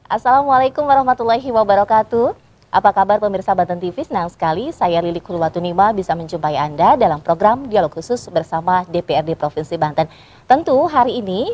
Assalamualaikum warahmatullahi wabarakatuh. Apa kabar pemirsa Banten TV? Senang sekali saya Lili Kurwatunima bisa menjumpai Anda dalam program Dialog Khusus bersama DPRD Provinsi Banten. Tentu hari ini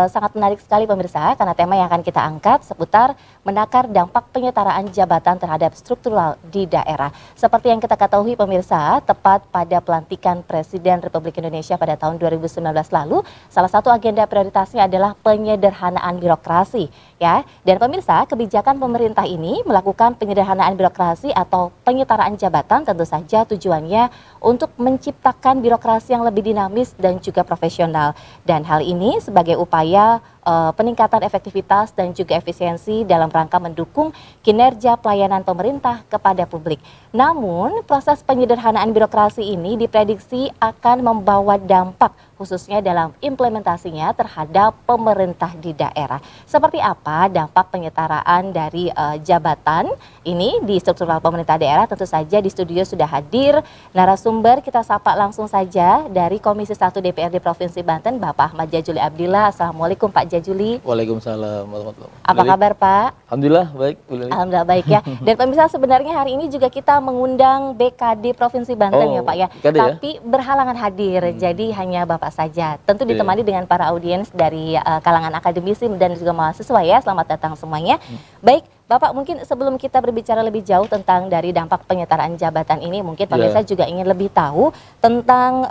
sangat menarik sekali pemirsa karena tema yang akan kita angkat seputar menakar dampak penyetaraan jabatan terhadap struktural di daerah. Seperti yang kita ketahui pemirsa, tepat pada pelantikan Presiden Republik Indonesia pada tahun 2019 lalu, salah satu agenda prioritasnya adalah penyederhanaan birokrasi. Ya, dan pemirsa, kebijakan pemerintah ini melakukan penyederhanaan birokrasi atau penyetaraan jabatan tentu saja tujuannya untuk menciptakan birokrasi yang lebih dinamis dan juga profesional. Dan hal ini sebagai upaya peningkatan efektivitas dan juga efisiensi dalam rangka mendukung kinerja pelayanan pemerintah kepada publik. Namun, proses penyederhanaan birokrasi ini diprediksi akan membawa dampak khususnya dalam implementasinya terhadap pemerintah di daerah. Seperti apa dampak penyetaraan dari jabatan ini di struktural pemerintah daerah? Tentu saja di studio sudah hadir narasumber, kita sapa langsung saja dari Komisi 1 DPRD Provinsi Banten, Bapak Ahmad Jajuli Abdillah. Assalamualaikum Pak Jajuli. Waalaikumsalam warahmatullahi wabarakatuh. Apa kabar Pak? Alhamdulillah baik. Alhamdulillah baik ya. Dan pemirsa, sebenarnya hari ini juga kita mengundang BKD Provinsi Banten ya Pak ya. BKD tapi berhalangan hadir, jadi hanya Bapak saja. Tentu ditemani dengan para audiens dari kalangan akademisi dan juga mahasiswa ya. Selamat datang semuanya. Baik, Bapak, mungkin sebelum kita berbicara lebih jauh tentang dari dampak penyetaraan jabatan ini, mungkin pemirsa juga ingin lebih tahu tentang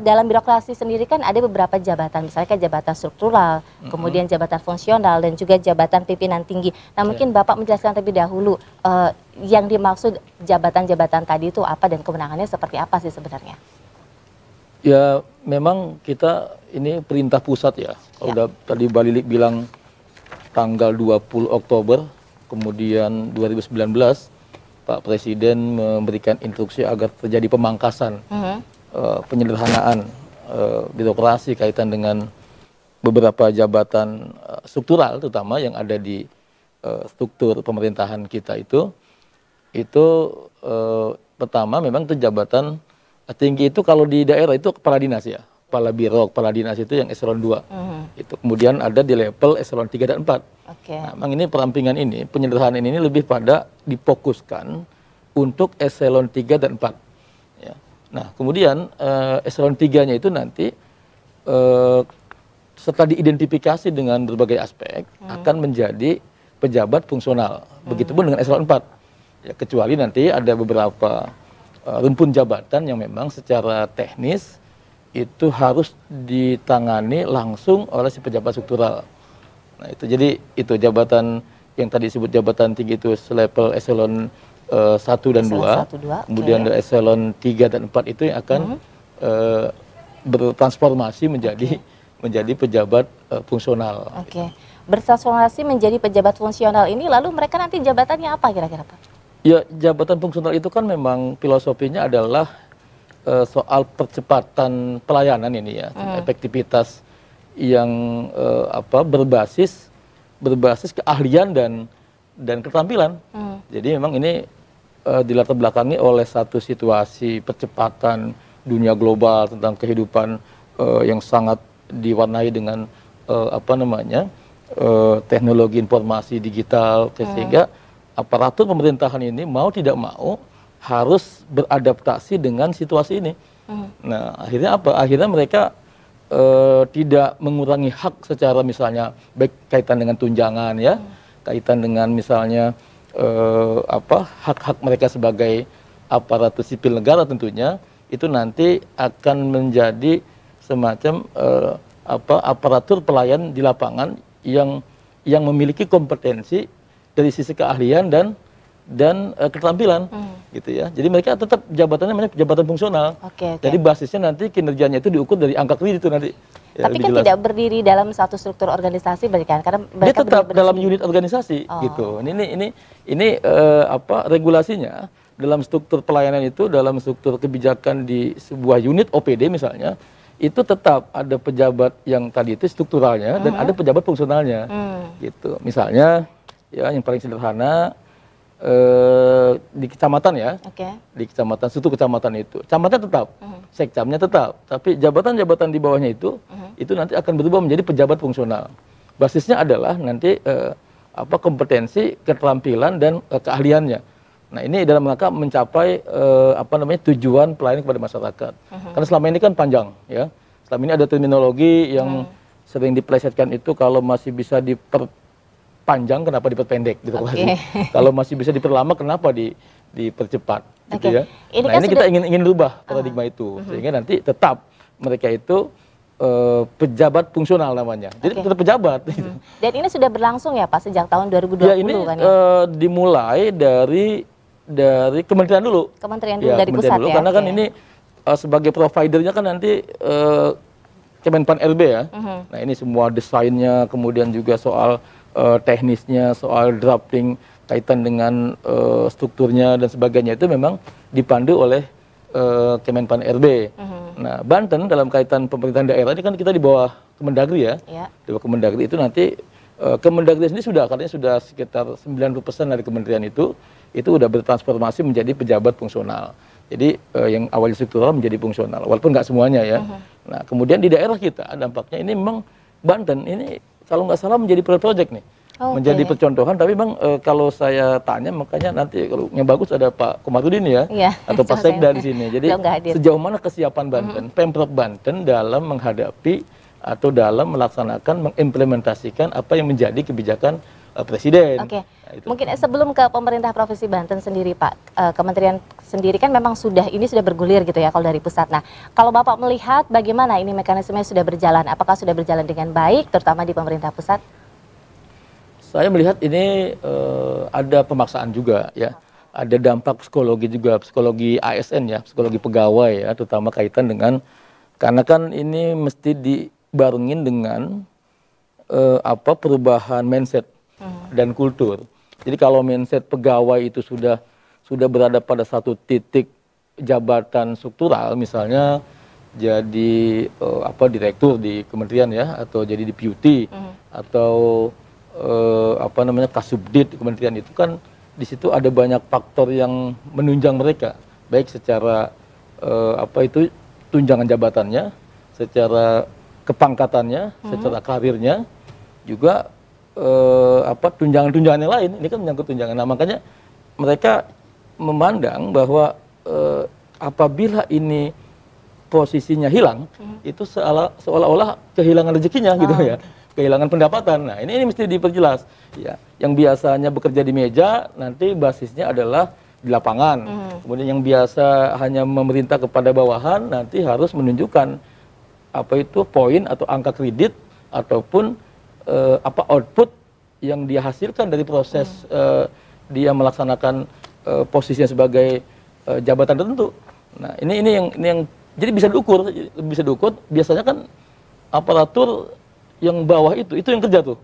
dalam birokrasi sendiri kan ada beberapa jabatan, misalnya kan jabatan struktural, kemudian jabatan fungsional dan juga jabatan pimpinan tinggi. Nah, mungkin Bapak menjelaskan terlebih dahulu yang dimaksud jabatan-jabatan tadi itu apa dan kewenangannya seperti apa sih sebenarnya? Ya, memang kita ini perintah pusat ya. Kalau udah tadi Mbak Lili bilang tanggal 20 Oktober, kemudian 2019 Pak Presiden memberikan instruksi agar terjadi pemangkasan penyederhanaan birokrasi kaitan dengan beberapa jabatan struktural terutama yang ada di struktur pemerintahan kita itu pertama memang itu jabatan tinggi itu kalau di daerah itu kepala dinas ya, kepala biro, kepala dinas itu yang eselon 2. Itu kemudian ada di level eselon 3 dan 4. Nah, memang ini perampingan ini, penyederhanaan ini lebih pada difokuskan untuk eselon 3 dan 4. Ya. Nah, kemudian eselon 3-nya itu nanti setelah diidentifikasi dengan berbagai aspek akan menjadi pejabat fungsional. Begitupun dengan eselon 4. Ya, kecuali nanti ada beberapa rumpun jabatan yang memang secara teknis itu harus ditangani langsung oleh si pejabat struktural. Nah, itu jadi itu jabatan yang tadi disebut jabatan tinggi itu selevel eselon 1 dan 2. Kemudian eselon 3 dan 4 itu yang akan bertransformasi menjadi pejabat fungsional. Bertransformasi menjadi pejabat fungsional ini lalu mereka nanti jabatannya apa kira-kira Pak? Ya, jabatan fungsional itu kan memang filosofinya adalah soal percepatan pelayanan ini ya, efektivitas yang berbasis keahlian dan keterampilan. Jadi memang ini dilatar belakangi oleh satu situasi percepatan dunia global tentang kehidupan yang sangat diwarnai dengan teknologi informasi digital, sehingga aparatur pemerintahan ini mau tidak mau harus beradaptasi dengan situasi ini. Nah, akhirnya apa? Akhirnya mereka tidak mengurangi hak secara misalnya baik kaitan dengan tunjangan ya, kaitan dengan misalnya hak-hak mereka sebagai aparatur sipil negara tentunya itu nanti akan menjadi semacam aparatur pelayan di lapangan yang memiliki kompetensi dari sisi keahlian dan keterampilan gitu ya. Jadi mereka tetap jabatannya namanya jabatan fungsional. Jadi basisnya nanti kinerjanya itu diukur dari angka kredit itu nanti. Ya, tapi kan tidak berdiri dalam satu struktur organisasi berarti kan karena mereka dia tetap dalam unit organisasi gitu. Ini regulasinya dalam struktur pelayanan itu, dalam struktur kebijakan di sebuah unit OPD misalnya, itu tetap ada pejabat yang tadi itu strukturalnya dan ada pejabat fungsionalnya gitu. Misalnya ya yang paling sederhana di kecamatan ya, di kecamatan, suatu kecamatan itu, camatnya tetap, sekcamnya tetap, tapi jabatan-jabatan di bawahnya itu nanti akan berubah menjadi pejabat fungsional. Basisnya adalah nanti apa kompetensi, keterampilan dan keahliannya. Nah, ini dalam rangka mencapai apa namanya tujuan pelayanan kepada masyarakat. Karena selama ini kan panjang, ya. Selama ini ada terminologi yang sering dipelesetkan itu kalau masih bisa diperpanjang, kenapa diperpendek gitu. Kalau masih bisa diperlama, kenapa dipercepat, gitu ya. Ini nah, ini kita ingin rubah paradigma itu, sehingga nanti tetap mereka itu pejabat fungsional namanya. Jadi tetap pejabat. Gitu. Dan ini sudah berlangsung ya Pak sejak tahun 2020 ya, ini, kan ya? Dimulai dari kementerian dulu. Kementerian dulu, ya, dari pusat dulu, ya. Karena kan ini sebagai providernya kan nanti Kemenpan RB ya. Nah, ini semua desainnya, kemudian juga soal teknisnya, soal drafting kaitan dengan strukturnya dan sebagainya itu memang dipandu oleh Kemenpan RB. Nah, Banten dalam kaitan pemerintahan daerah ini kan kita di bawah Kemendagri ya. Di bawah Kemendagri itu nanti Kemendagri sendiri katanya sudah sekitar 90% dari kementerian itu udah bertransformasi menjadi pejabat fungsional. Jadi yang awalnya struktural menjadi fungsional, walaupun nggak semuanya ya. Nah, kemudian di daerah kita dampaknya ini memang Banten ini kalau nggak salah menjadi project nih. Menjadi percontohan, tapi memang kalau saya tanya makanya nanti kalau yang bagus ada Pak Komarudin ya, atau Pak Sekda di sini. Jadi sejauh mana kesiapan Banten, Pemprov Banten dalam menghadapi atau dalam melaksanakan mengimplementasikan apa yang menjadi kebijakan Presiden. Nah, mungkin sebelum ke pemerintah Provinsi Banten sendiri Pak, kementerian sendiri kan memang sudah bergulir gitu ya kalau dari pusat. Nah, kalau Bapak melihat bagaimana ini mekanismenya sudah berjalan, apakah sudah berjalan dengan baik terutama di pemerintah pusat? Saya melihat ini ada pemaksaan juga ya, ada dampak psikologi juga, psikologi ASN ya, psikologi pegawai ya, terutama kaitan dengan karena kan ini mesti dibarengin dengan perubahan mindset dan kultur. Jadi kalau mindset pegawai itu sudah berada pada satu titik jabatan struktural, misalnya jadi direktur di kementerian ya, atau jadi deputy atau kasubdit di kementerian itu kan di situ ada banyak faktor yang menunjang mereka, baik secara tunjangan jabatannya, secara kepangkatannya, secara karirnya, juga tunjangan-tunjangan yang lain. Ini kan menyangkut tunjangan. Nah, makanya mereka memandang bahwa apabila ini posisinya hilang, itu seolah-olah kehilangan rezekinya gitu ya. Kehilangan pendapatan. Nah, ini mesti diperjelas. Ya, yang biasanya bekerja di meja, nanti basisnya adalah di lapangan. Kemudian yang biasa hanya memerintah kepada bawahan, nanti harus menunjukkan poin atau angka kredit ataupun output yang dia hasilkan dari proses dia melaksanakan posisinya sebagai jabatan tertentu. Nah, ini yang jadi bisa diukur. Biasanya kan aparatur yang bawah itu yang kerja tuh,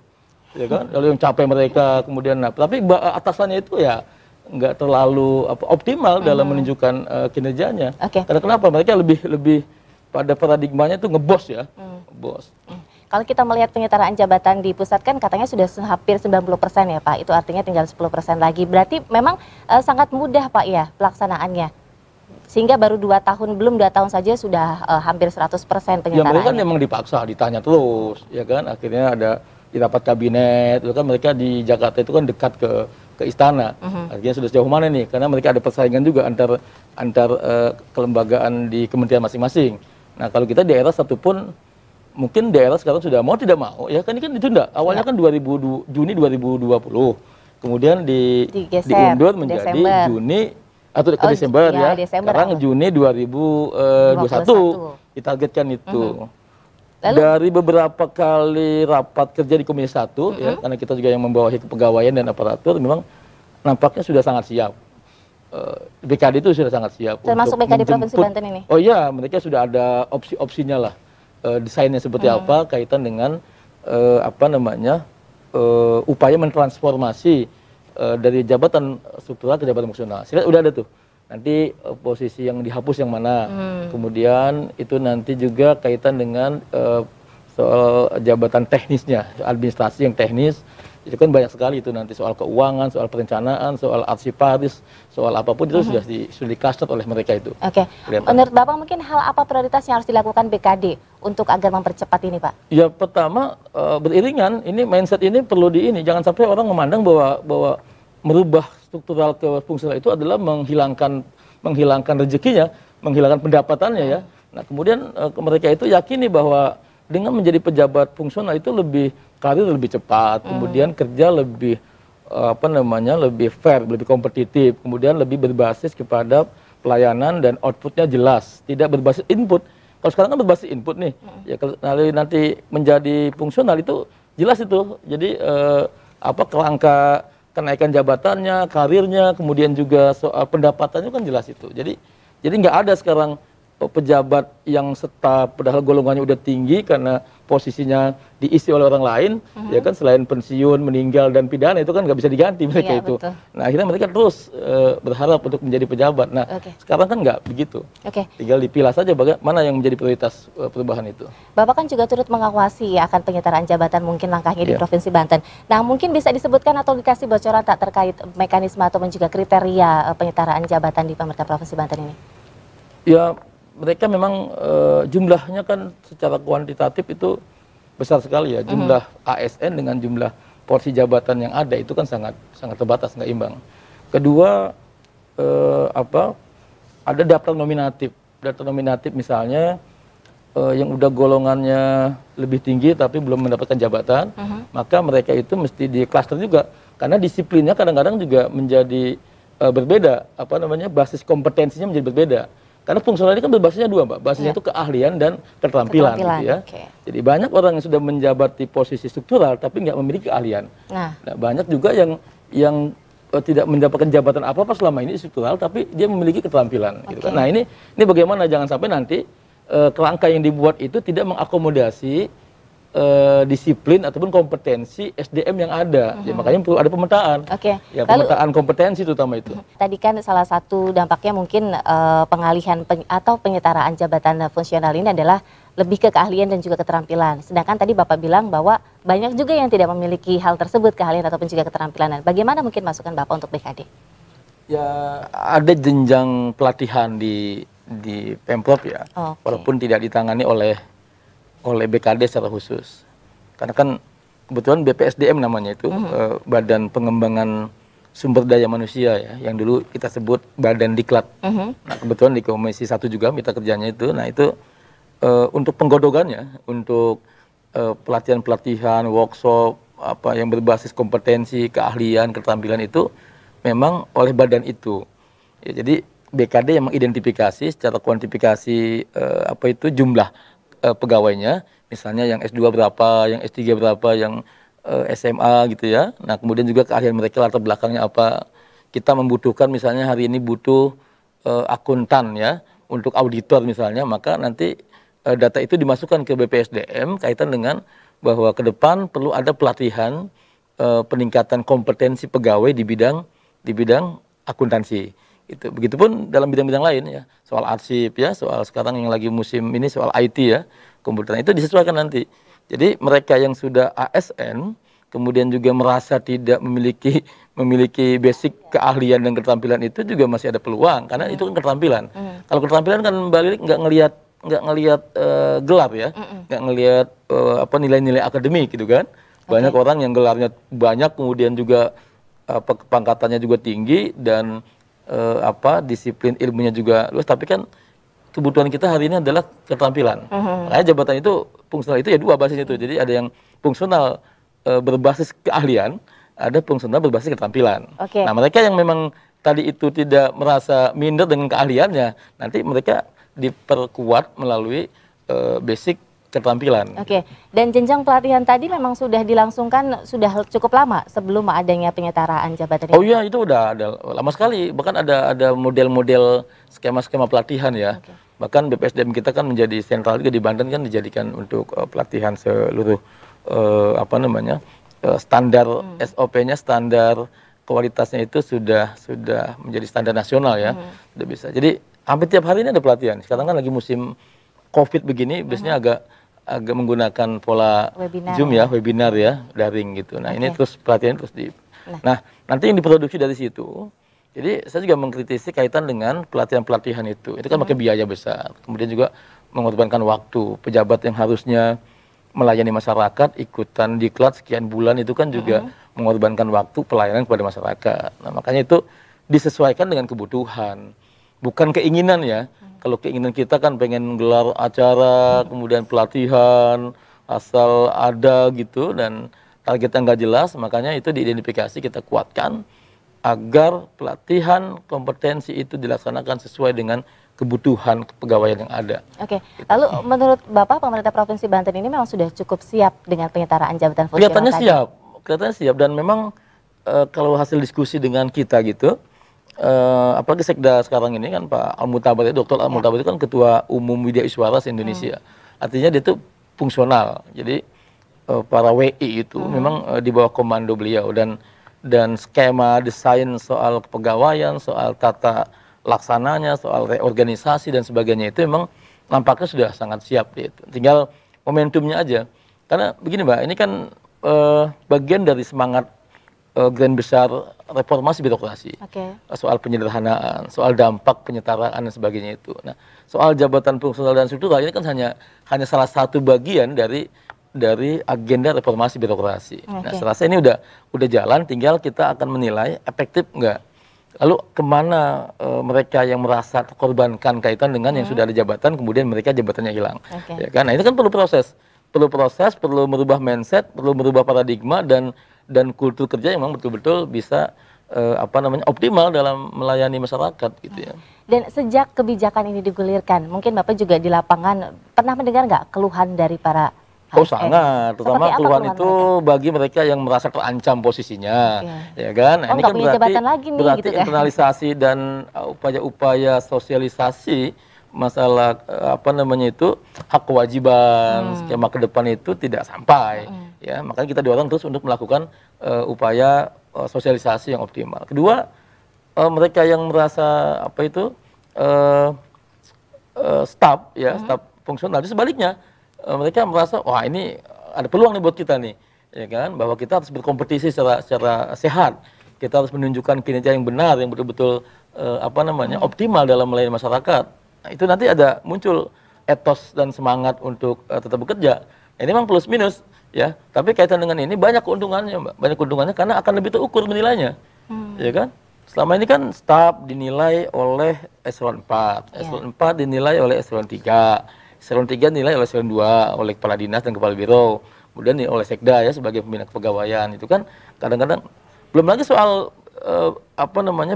ya kan? Lalu yang capek mereka kemudian, tapi atasannya itu ya nggak terlalu optimal dalam menunjukkan kinerjanya. Karena kenapa? Mereka lebih pada paradigmanya itu ngebos ya, bos. Kalau kita melihat penyetaraan jabatan di pusat kan katanya sudah hampir 90% ya Pak. Itu artinya tinggal 10% lagi. Berarti memang sangat mudah Pak ya pelaksanaannya. Sehingga baru 2 tahun, belum 2 tahun saja sudah hampir 100% penyetaraannya. Ya mereka kan memang dipaksa, ditanya terus, ya kan. Akhirnya ada di rapat kabinet, itu kan mereka di Jakarta itu kan dekat ke istana. Akhirnya sudah sejauh mana nih? Karena mereka ada persaingan juga antar kelembagaan di kementerian masing-masing. Nah, kalau kita di daerah satupun, mungkin daerah sekarang sudah mau tidak mau, ya kan ini kan ditunda. Awalnya kan Juni 2020, kemudian diundur menjadi Juni atau ke Desember ya. Sekarang Juni 2021 ditargetkan itu. Lalu, dari beberapa kali rapat kerja di Komisi 1 ya, karena kita juga yang membawahi kepegawaian dan aparatur, memang nampaknya sudah sangat siap. BKD itu sudah sangat siap. Termasuk BKD Provinsi Banten ini? Oh iya, mereka sudah ada opsi-opsinya lah. Desainnya seperti apa, kaitan dengan upaya mentransformasi dari jabatan struktural ke jabatan fungsional. Sehingga udah ada tuh. Nanti posisi yang dihapus yang mana. Kemudian itu nanti juga kaitan dengan soal jabatan teknisnya, administrasi yang teknis, Itu kan banyak sekali itu nanti soal keuangan, soal perencanaan, soal arsiparis, soal apapun itu sudah di cluster oleh mereka itu. Oke. Menurut Bapak mungkin hal apa prioritas yang harus dilakukan BKD untuk agar mempercepat ini, Pak? Ya pertama beriringan, ini mindset ini perlu jangan sampai orang memandang bahwa merubah struktural ke fungsional itu adalah menghilangkan rezekinya, menghilangkan pendapatannya ya. Nah kemudian mereka itu yakini bahwa dengan menjadi pejabat fungsional itu karir lebih cepat, kemudian kerja lebih lebih fair, lebih kompetitif, kemudian lebih berbasis kepada pelayanan dan outputnya jelas, tidak berbasis input. Kalau sekarang kan berbasis input nih, ya kalau nanti menjadi fungsional itu jelas itu. Jadi kerangka kenaikan jabatannya, karirnya, kemudian juga soal pendapatannya kan jelas itu. Jadi nggak ada sekarang pejabat yang setap padahal golongannya udah tinggi karena posisinya diisi oleh orang lain, ya kan selain pensiun, meninggal dan pidana itu kan nggak bisa diganti mereka itu. Betul. Nah akhirnya mereka terus berharap untuk menjadi pejabat. Nah sekarang kan nggak begitu. Tinggal dipilah saja bagaimana yang menjadi prioritas perubahan itu. Bapak kan juga turut mengawasi akan penyetaraan jabatan mungkin langkahnya di Provinsi Banten. Nah mungkin bisa disebutkan atau dikasih bocoran tak terkait mekanisme atau juga kriteria penyetaraan jabatan di pemerintah Provinsi Banten ini? Ya mereka memang jumlahnya kan secara kuantitatif itu besar sekali ya, jumlah ASN dengan jumlah porsi jabatan yang ada itu kan sangat terbatas, nggak imbang. Kedua ada daftar nominatif misalnya yang udah golongannya lebih tinggi tapi belum mendapatkan jabatan, maka mereka itu mesti di cluster juga karena disiplinnya kadang-kadang juga menjadi berbeda, basis kompetensinya menjadi berbeda. Karena fungsional ini kan berbasisnya dua, Mbak. Basisnya itu keahlian dan keterampilan. Gitu ya. Jadi banyak orang yang sudah menjabat di posisi struktural tapi nggak memiliki keahlian. Nah, banyak juga yang tidak mendapatkan jabatan apa-apa selama ini struktural tapi dia memiliki keterampilan. Gitu kan. Nah ini bagaimana jangan sampai nanti kerangka yang dibuat itu tidak mengakomodasi disiplin ataupun kompetensi SDM yang ada. Ya, makanya perlu ada pemetaan. Ya, pemetaan kompetensi terutama itu. Tadi kan salah satu dampaknya mungkin pengalihan atau penyetaraan jabatan fungsional ini adalah lebih ke keahlian dan juga keterampilan. Sedangkan tadi Bapak bilang bahwa banyak juga yang tidak memiliki hal tersebut, keahlian ataupun juga keterampilan. Bagaimana mungkin masukan Bapak untuk BKD? Ya, ada jenjang pelatihan di Pemprov ya. Walaupun tidak ditangani oleh BKD secara khusus. Karena kan kebetulan BPSDM namanya itu, Badan Pengembangan Sumber Daya Manusia ya, yang dulu kita sebut Badan Diklat. Nah kebetulan di Komisi 1 juga mitra kerjanya itu, nah itu untuk penggodogannya, untuk pelatihan-pelatihan, workshop, yang berbasis kompetensi, keahlian, keterampilan itu memang oleh badan itu. Ya, jadi BKD yang mengidentifikasi secara kuantifikasi jumlah pegawainya, misalnya yang S2 berapa, yang S3 berapa, yang SMA gitu ya. Nah kemudian juga keahlian mereka latar belakangnya apa. Kita membutuhkan misalnya hari ini butuh akuntan ya untuk auditor misalnya, maka nanti data itu dimasukkan ke BPSDM kaitan dengan bahwa ke depan perlu ada pelatihan peningkatan kompetensi pegawai di bidang akuntansi. Itu. Begitupun dalam bidang-bidang lain ya, soal arsip ya, soal sekarang yang lagi musim ini soal IT ya, komputer itu disesuaikan nanti. Jadi mereka yang sudah ASN kemudian juga merasa tidak memiliki basic keahlian dan keterampilan itu juga masih ada peluang karena itu kan keterampilan. Kalau keterampilan kan balik nggak ngelihat gelar ya, nggak ngelihat nilai-nilai akademik gitu kan. Banyak orang yang gelarnya banyak kemudian juga pangkatannya juga tinggi dan disiplin ilmunya juga luas, tapi kan kebutuhan kita hari ini adalah keterampilan. Makanya jabatan itu fungsional itu ya dua basisnya itu. Jadi ada yang fungsional berbasis keahlian, ada fungsional berbasis keterampilan. Nah mereka yang memang tadi itu tidak merasa minder dengan keahliannya, nanti mereka diperkuat melalui basic keterampilan. Dan jenjang pelatihan tadi memang sudah dilangsungkan sudah cukup lama sebelum adanya penyetaraan jabatan ini? Oh iya, itu udah ada lama sekali. Bahkan ada model-model skema-skema pelatihan ya. Bahkan BPSDM kita kan menjadi sentral juga di Banten kan dijadikan untuk pelatihan seluruh standar SOP-nya, standar kualitasnya itu sudah menjadi standar nasional ya. Sudah bisa. Jadi hampir tiap hari ini ada pelatihan. Sekarang kan lagi musim COVID begini, biasanya agak menggunakan pola Webinar, Zoom ya, webinar ya, daring gitu. Nah, ini terus pelatihan terus Nah, nanti yang diproduksi dari situ. Jadi saya juga mengkritisi kaitan dengan pelatihan-pelatihan itu. Itu kan pakai biaya besar. Kemudian juga mengorbankan waktu. Pejabat yang harusnya melayani masyarakat, ikutan diklat sekian bulan itu kan juga mengorbankan waktu pelayanan kepada masyarakat. Nah, makanya itu disesuaikan dengan kebutuhan. Bukan keinginan ya. Kalau keinginan kita kan pengen gelar acara, kemudian pelatihan, asal ada gitu, dan targetnya nggak jelas, makanya itu diidentifikasi, kita kuatkan agar pelatihan kompetensi itu dilaksanakan sesuai dengan kebutuhan kepegawaian yang ada. Oke, lalu menurut Bapak pemerintah Provinsi Banten ini memang sudah cukup siap dengan penyetaraan jabatan fungsional tadi? Kelihatannya siap, dan memang kalau hasil diskusi dengan kita gitu, apalagi Sekda sekarang ini kan Pak Al-Mutabar, Dr. Al-Mutabar itu kan Ketua Umum Widya Iswara se-Indonesia. Artinya dia itu fungsional, jadi para WI itu memang di bawah komando beliau, dan skema desain soal kepegawaian, soal tata laksananya, soal reorganisasi dan sebagainya itu memang nampaknya sudah sangat siap gitu. Tinggal momentumnya aja. Karena begini Mbak, ini kan bagian dari semangat grand besar reformasi birokrasi. Soal penyederhanaan, soal dampak penyetaraan dan sebagainya itu. Nah, soal jabatan fungsional dan struktural ini kan hanya salah satu bagian dari agenda reformasi birokrasi. Nah, saya rasa ini udah jalan, tinggal kita akan menilai efektif enggak. Lalu kemana mereka yang merasa terkorbankan kaitan dengan yang sudah ada jabatan, kemudian mereka jabatannya hilang. Ya kan? Nah, ini kan perlu proses, perlu merubah mindset, perlu merubah paradigma dan kultur kerja yang memang betul-betul bisa optimal dalam melayani masyarakat gitu ya. Dan sejak kebijakan ini digulirkan, mungkin Bapak juga di lapangan pernah mendengar nggak keluhan dari para Oh sangat, terutama keluhan itu bagi mereka yang merasa terancam posisinya, ya kan? Nah, ini kan berarti internalisasi dan upaya-upaya sosialisasi masalah hak kewajiban skema ke depan itu tidak sampai, ya. Makanya kita dorong terus untuk melakukan upaya sosialisasi yang optimal. Kedua, mereka yang merasa staf fungsional, itu sebaliknya. Mereka merasa wah ini ada peluang nih buat kita nih, ya kan, bahwa kita harus berkompetisi secara sehat, kita harus menunjukkan kinerja yang benar, yang betul-betul optimal dalam melayani masyarakat. Nah, itu nanti ada muncul etos dan semangat untuk tetap bekerja. Ini memang plus minus ya, tapi kaitan dengan ini banyak keuntungannya Mbak, banyak keuntungannya karena akan lebih terukur menilainya, ya kan. Selama ini kan staf dinilai oleh eselon 4, eselon 4 dinilai oleh eselon 3. Eselon 3 nilai oleh eselon 2, oleh kepala dinas dan kepala biro. Kemudian oleh Sekda ya sebagai pembina kepegawaian. Itu kan kadang-kadang belum lagi soal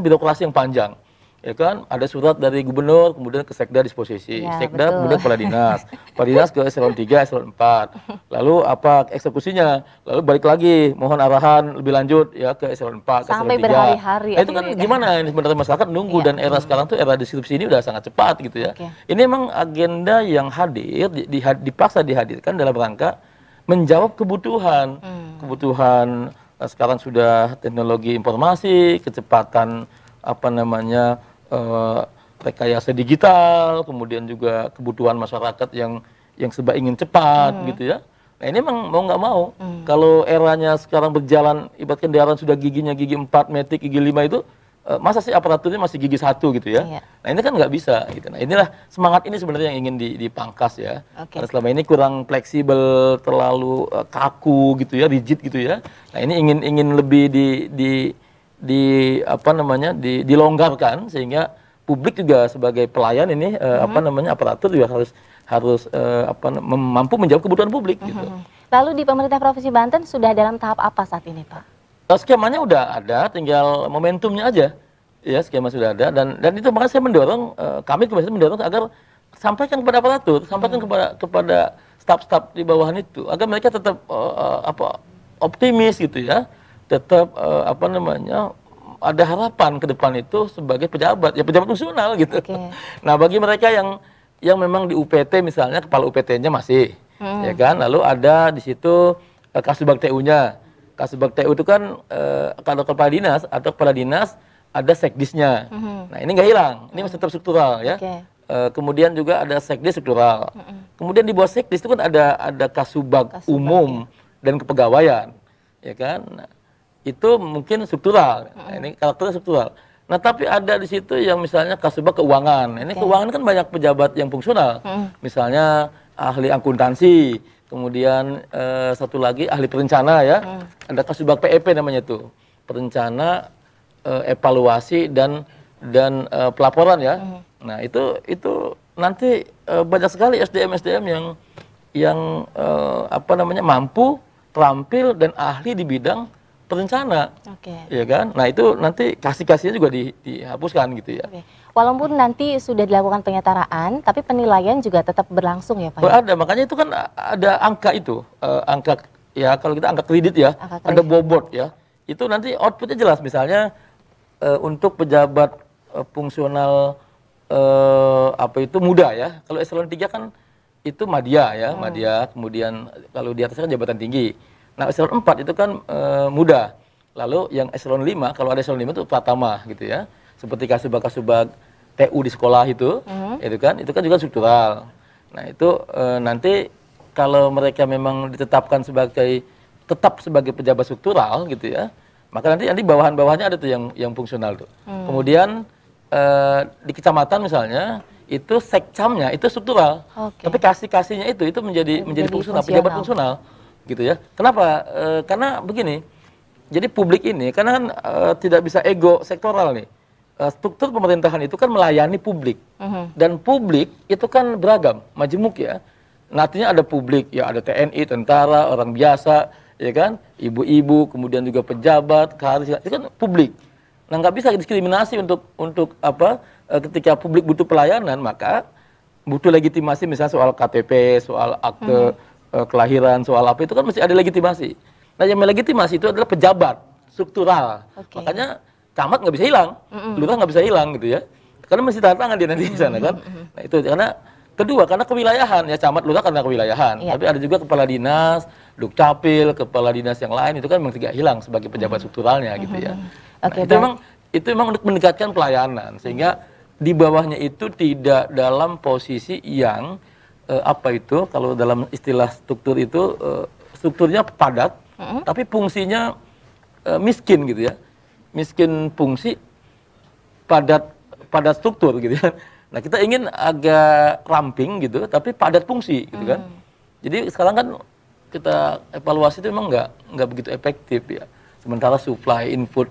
birokrasi yang panjang. Ya kan, ada surat dari gubernur kemudian ke Sekda disposisi. Ya, Sekda kemudian kepala dinas ke eselon 3, eselon 4. Lalu apa eksekusinya? Lalu balik lagi mohon arahan lebih lanjut ya ke eselon 4, ke eselon 3. Sampai berhari-hari. Nah, itu kan gimana ini sebenarnya masyarakat nunggu dan era sekarang tuh era deskripsi ini udah sangat cepat gitu ya. Ini memang agenda yang hadir dipaksa dihadirkan dalam rangka menjawab kebutuhan. Kebutuhan sekarang sudah teknologi informasi, kecepatan rekayasa digital, kemudian juga kebutuhan masyarakat yang serba ingin cepat gitu ya. Nah ini memang mau nggak mau, kalau eranya sekarang berjalan, ibarat kendaraan sudah giginya gigi 4, matic gigi 5 itu, masa sih aparaturnya masih gigi 1 gitu ya. Nah ini kan nggak bisa gitu. Nah inilah semangat ini sebenarnya yang ingin dipangkas ya. Karena selama ini kurang fleksibel, terlalu kaku gitu ya, rigid gitu ya. Nah ini ingin lebih dilonggarkan sehingga publik juga sebagai pelayan ini aparatur juga harus mampu menjawab kebutuhan publik gitu. Lalu di pemerintah Provinsi Banten sudah dalam tahap apa saat ini Pak? Skemanya udah ada, tinggal momentumnya aja. Ya, skema sudah ada dan itu makanya saya mendorong kami kebiasaan mendorong agar sampaikan kepada aparatur, sampaikan kepada staf-staf di bawahan itu agar mereka tetap optimis gitu ya. Tetap ada harapan ke depan itu sebagai pejabat fungsional gitu. Nah bagi mereka yang memang di UPT misalnya kepala UPT-nya masih, ya kan, lalu ada di situ Kasubag TU-nya. Kasubag TU itu kan kalau kepala dinas atau kepala dinas ada sekdisnya. Nah ini nggak hilang, ini masih tetap struktural ya. kemudian juga ada sekdes struktural. Kemudian di bawah sekdes itu kan ada kasubag umum dan kepegawaian, ya kan? Nah, itu mungkin struktural. Nah, ini karakternya struktural. Nah, tapi ada di situ yang misalnya kasubag keuangan. Ini keuangan kan banyak pejabat yang fungsional. Misalnya ahli akuntansi, kemudian satu lagi ahli perencana ya. Ada kasubag PEP namanya tuh. Perencana, evaluasi dan pelaporan ya. Nah, itu nanti banyak sekali SDM yang apa namanya mampu, terampil dan ahli di bidang perencana, ya kan? Nah itu nanti kasih-kasihnya juga dihapuskan gitu ya. Walaupun nanti sudah dilakukan penyetaraan, tapi penilaian juga tetap berlangsung ya Pak? Ada, makanya itu kan ada angka itu, angka ya kalau kita angka kredit ya, ada bobot ya. Itu nanti outputnya jelas, misalnya untuk pejabat fungsional apa itu muda ya. Kalau eselon 3 kan itu madya ya, madya. Kemudian kalau di atasnya kan jabatan tinggi. Nah, eselon 4 itu kan muda. Lalu yang eselon 5, kalau ada eselon 5 itu pratama gitu ya. Seperti kasubag-kasubag TU di sekolah itu kan juga struktural. Nah, itu nanti kalau mereka memang ditetapkan tetap sebagai pejabat struktural gitu ya, maka nanti bawahan-bawahannya ada tuh yang fungsional tuh. Kemudian di kecamatan misalnya itu sekcamnya itu struktural. Tapi kasih-kasihnya itu menjadi fungsional, pejabat fungsional. Gitu ya. Kenapa? Karena begini, jadi publik ini karena kan tidak bisa ego sektoral nih. Struktur pemerintahan itu kan melayani publik, dan publik itu kan beragam, majemuk ya. Nah, artinya ada publik, ya ada TNI, tentara, orang biasa, ya kan, ibu-ibu, kemudian juga pejabat, karir, itu kan publik. Nah, nggak bisa diskriminasi untuk apa? Ketika publik butuh pelayanan, maka butuh legitimasi misalnya soal KTP, soal akte kelahiran, soal apa itu kan mesti ada legitimasi. Nah, yang melegitimasi itu adalah pejabat struktural. Makanya camat nggak bisa hilang, lurah nggak bisa hilang gitu ya. Karena mesti tanda tangan dia nanti di sana kan. Nah, itu karena kedua karena kewilayahan ya, camat lurah karena kewilayahan. Tapi ada juga kepala dinas, dukcapil, kepala dinas yang lain itu kan memang tidak hilang sebagai pejabat strukturalnya gitu ya. Nah, itu memang untuk mendekatkan pelayanan sehingga di bawahnya itu tidak dalam posisi yang apa itu kalau dalam istilah struktur itu strukturnya padat tapi fungsinya miskin gitu ya, miskin fungsi, padat struktur gitu ya. Nah, kita ingin agak ramping gitu tapi padat fungsi gitu kan. Jadi sekarang kan kita evaluasi itu memang nggak begitu efektif ya, sementara supply input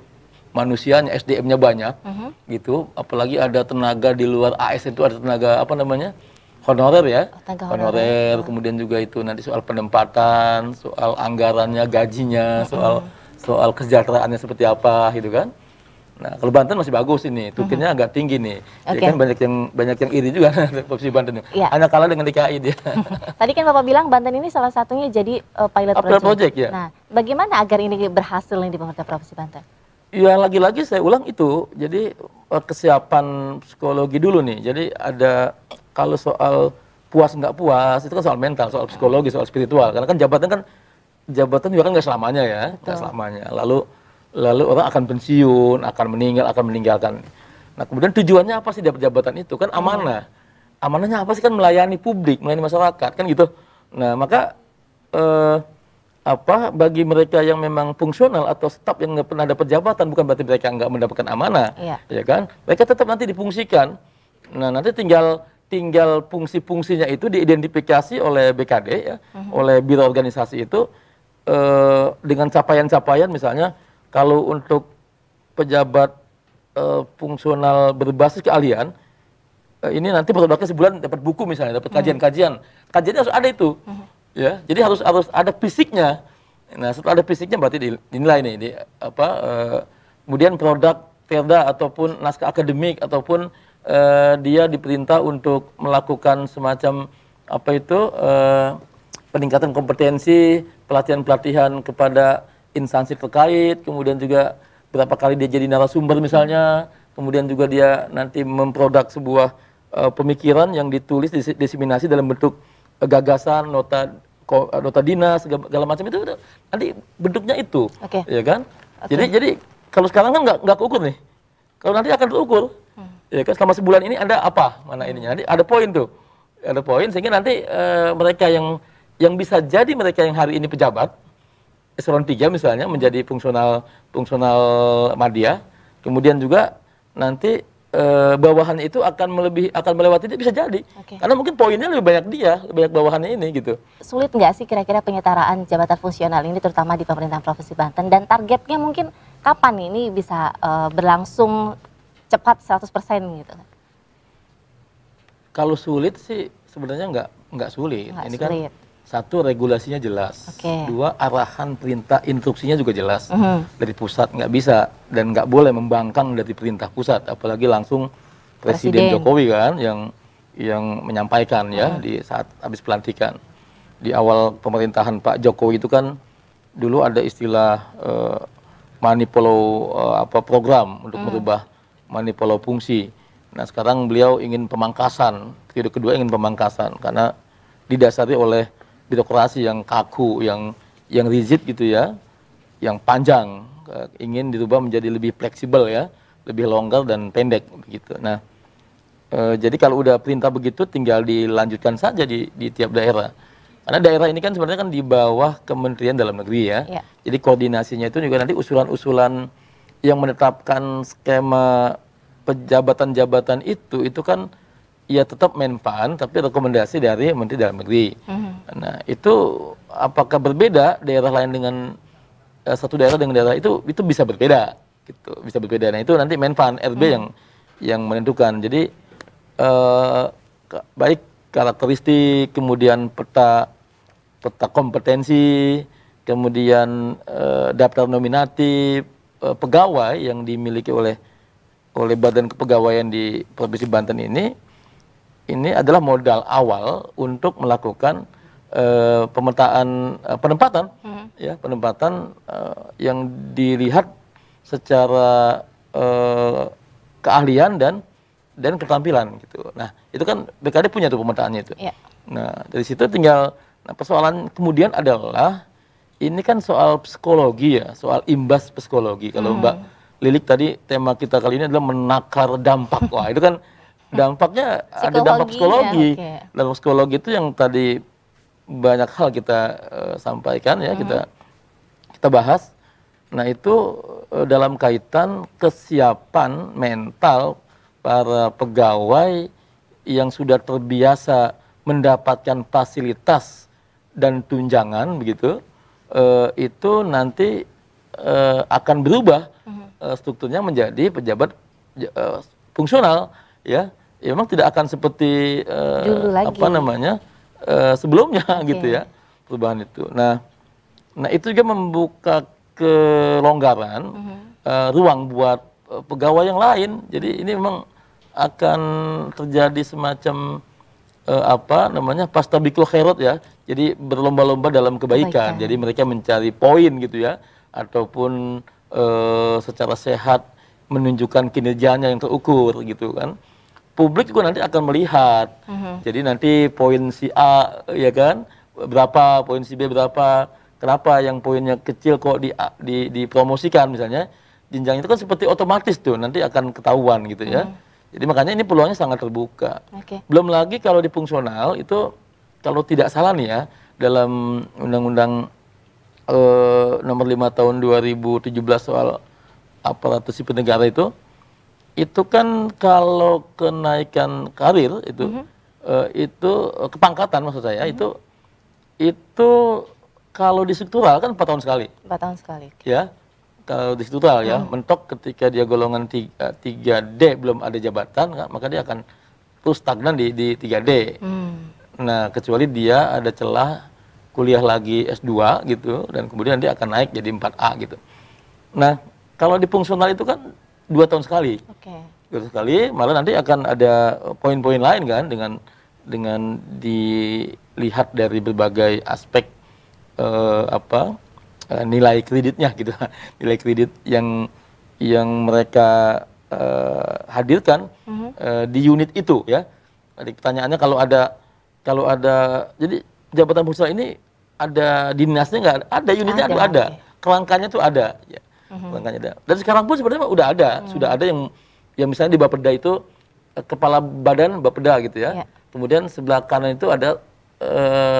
manusianya SDM-nya banyak gitu, apalagi ada tenaga di luar AS itu, ada tenaga apa namanya honorer ya, honorer, kemudian juga itu nanti soal penempatan, soal anggarannya, gajinya, soal kesejahteraannya seperti apa gitu kan. Nah, kalau Banten masih bagus ini, tukinnya agak tinggi nih. Ya kan banyak yang iri juga Provinsi Banten. Hanya kalah dengan DKI dia. Tadi kan Bapak bilang Banten ini salah satunya jadi pilot project. Ya. Nah, bagaimana agar ini berhasil nih di pemerintah Provinsi Banten? Ya lagi-lagi saya ulang itu, jadi kesiapan psikologi dulu nih. Jadi ada kalau soal puas nggak puas itu kan soal mental, soal psikologi, soal spiritual. Karena kan jabatan juga kan nggak selamanya ya, nggak selamanya. Lalu orang akan pensiun, akan meninggalkan. Nah, kemudian tujuannya apa sih dapat jabatan itu? Kan amanah. Amanahnya apa sih? Kan melayani publik, melayani masyarakat, kan gitu. Nah, maka bagi mereka yang memang fungsional atau staf yang nggak pernah dapat jabatan, bukan berarti mereka nggak mendapatkan amanah, ya kan? Mereka tetap nanti difungsikan. Nah, nanti tinggal fungsi-fungsinya itu diidentifikasi oleh BKD ya, oleh biro organisasi itu dengan capaian-capaian, misalnya kalau untuk pejabat fungsional berbasis keahlian ini nanti produknya sebulan dapat buku misalnya, dapat kajian-kajiannya harus ada itu. Ya, jadi harus ada fisiknya. Nah, setelah ada fisiknya berarti dinilai nih kemudian produk perda ataupun naskah akademik ataupun dia diperintah untuk melakukan semacam peningkatan kompetensi, pelatihan-pelatihan kepada instansi terkait, kemudian juga berapa kali dia jadi narasumber misalnya, kemudian juga dia nanti memproduk sebuah pemikiran yang ditulis diseminasi dalam bentuk gagasan, nota dinas, segala macam itu nanti bentuknya itu, ya kan? Jadi kalau sekarang kan nggak keukur nih. Kalau nanti akan terukur. Ya kan selama sebulan ini Anda apa? Mana ininya? Nanti ada poin tuh. Ada poin sehingga nanti mereka yang bisa jadi mereka yang hari ini pejabat eselon 3 misalnya menjadi fungsional madya, kemudian juga nanti bawahannya itu akan melewati dia, bisa jadi. Karena mungkin poinnya lebih banyak dia, lebih banyak bawahannya ini gitu. Sulit nggak sih kira-kira penyetaraan jabatan fungsional ini terutama di pemerintahan Provinsi Banten, dan targetnya mungkin kapan ini bisa berlangsung cepat 100% gitu? Kalau sulit sih sebenarnya nggak sulit. Ini kan satu, regulasinya jelas. Dua, arahan perintah instruksinya juga jelas. Dari pusat nggak bisa dan nggak boleh membangkang dari perintah pusat, apalagi langsung Presiden Jokowi kan yang menyampaikan ya di saat habis pelantikan. Di awal pemerintahan Pak Jokowi itu kan dulu ada istilah program untuk merubah manipulasi fungsi. Nah, sekarang beliau ingin pemangkasan, periode kedua ingin pemangkasan karena didasari oleh birokrasi yang kaku, yang rigid gitu ya, yang panjang, ingin dirubah menjadi lebih fleksibel ya, lebih longgar dan pendek begitu. Nah, jadi kalau udah perintah begitu tinggal dilanjutkan saja di tiap daerah. Karena daerah ini kan sebenarnya kan di bawah Kementerian Dalam Negeri ya. Jadi koordinasinya itu juga nanti usulan-usulan yang menetapkan skema pejabatan-jabatan itu kan ya tetap Menpan, tapi rekomendasi dari Menteri Dalam Negeri. Nah, itu apakah berbeda daerah lain dengan satu daerah dengan daerah itu bisa berbeda, gitu, bisa berbeda. Nah, itu nanti Menpan RB yang menentukan. Jadi baik karakteristik, kemudian peta kompetensi, kemudian daftar nominatif pegawai yang dimiliki oleh Badan Kepegawaian di Provinsi Banten ini adalah modal awal untuk melakukan penempatan yang dilihat secara keahlian dan keterampilan gitu. Nah, itu kan BKD punya tuh pemetaannya itu. Nah, dari situ tinggal persoalan kemudian adalah ini kan soal psikologi ya, soal imbas psikologi. Kalau Mbak Lilik tadi tema kita kali ini adalah menakar dampak. Wah, itu kan dampaknya ada dampak psikologi. Dampak psikologi itu yang tadi banyak hal kita sampaikan ya, kita bahas. Nah, itu dalam kaitan kesiapan mental para pegawai yang sudah terbiasa mendapatkan fasilitas dan tunjangan begitu, itu nanti akan berubah strukturnya menjadi pejabat fungsional ya. Ya, memang tidak akan seperti sebelumnya gitu ya, perubahan itu. Nah itu juga membuka kelonggaran ruang buat pegawai yang lain. Jadi ini memang akan terjadi semacam pastabikul khairat ya. Jadi berlomba-lomba dalam kebaikan. Jadi mereka mencari poin gitu ya, ataupun secara sehat menunjukkan kinerjanya yang terukur gitu kan. Publik juga nanti akan melihat. Jadi nanti poin si A ya kan berapa, poin si B berapa, kenapa yang poinnya kecil kok dipromosikan misalnya. Jenjang itu kan seperti otomatis tuh nanti akan ketahuan gitu ya. Jadi makanya ini peluangnya sangat terbuka. Belum lagi kalau di fungsional itu kalau tidak salah nih ya, dalam Undang-Undang nomor 5 tahun 2017 soal aparatur sipil negara itu kan kalau kenaikan karir itu kepangkatan maksud saya itu kalau di struktural kan 4 tahun sekali. 4 tahun sekali. Ya. Kalau di struktural ya, mentok ketika dia golongan 3D belum ada jabatan, maka dia akan terus stagnan di 3D. Nah, kecuali dia ada celah kuliah lagi S2 gitu, dan kemudian dia akan naik jadi 4A gitu. Nah, kalau di fungsional itu kan 2 tahun sekali. 2 tahun sekali, malah nanti akan ada poin-poin lain kan, dengan dilihat dari berbagai aspek nilai kreditnya gitu, nilai kredit yang mereka hadirkan di unit itu ya. Jadi pertanyaannya kalau ada jadi jabatan fungsional ini ada dinasnya nggak? Ada unitnya ada, kerangkanya tuh ada ya. Kerangkanya ada. Dan sekarang pun sebenarnya udah ada, sudah ada yang misalnya di Bapeda itu kepala badan Bapeda gitu ya. Ya. Kemudian sebelah kanan itu ada